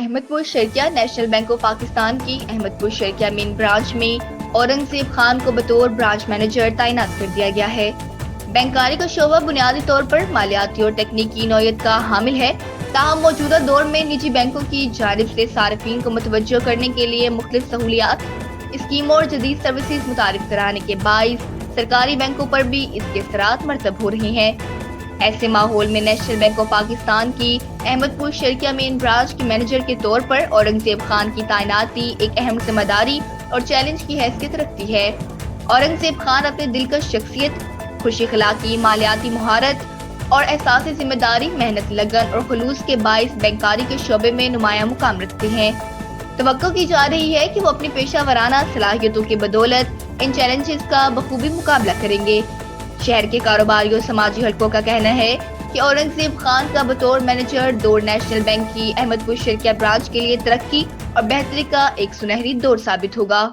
احمد پور شرکیہ national bank of Pakistan کی احمد پور شرکیہ مین برانچ میں اورنگزیب خان کو بطور برانچ مینیجر تعینات کر دیا گیا ہے۔ بینکاری کا شعبہ بنیادی طور پر مالیاتی اور تکنیکی نوعیت کا حامل ہے، تاہم موجودہ دور میں نجی بینکوں کی جانب سے صارفین کو متوجہ کرنے کے لیے مختلف سہولیات، اسکیموں اور جدید سروسز متعارف کرانے کے باعث سرکاری بینکوں پر بھی اس کے اثرات مرتب ہو رہے ہیں۔ ایسے ماحول میں نیشنل بینک آف پاکستان کی احمد پور شرکیہ مین برانچ کے مینیجر کے طور پر اورنگزیب خان کی تعیناتی ایک اہم ذمہ داری اور چیلنج کی حیثیت رکھتی ہے۔ اورنگزیب خان اپنے دلکش شخصیت، خوش اخلاقی، مالیاتی مہارت اور احساس ذمہ داری، محنت، لگن اور خلوص کے باعث بینکاری کے شعبے میں نمایاں مقام رکھتے ہیں۔ توقع کی جا رہی ہے کہ وہ اپنی پیشہ ورانہ صلاحیتوں کی بدولت ان چیلنجز کا بخوبی مقابلہ کریں گے۔ شہر کے کاروباری اور سماجی حلقوں کا کہنا ہے کہ اورنگزیب خان کا بطور مینیجر دور نیشنل بینک کی احمد پور شرکیہ برانچ کے لیے ترقی اور بہتری کا ایک سنہری دور ثابت ہوگا۔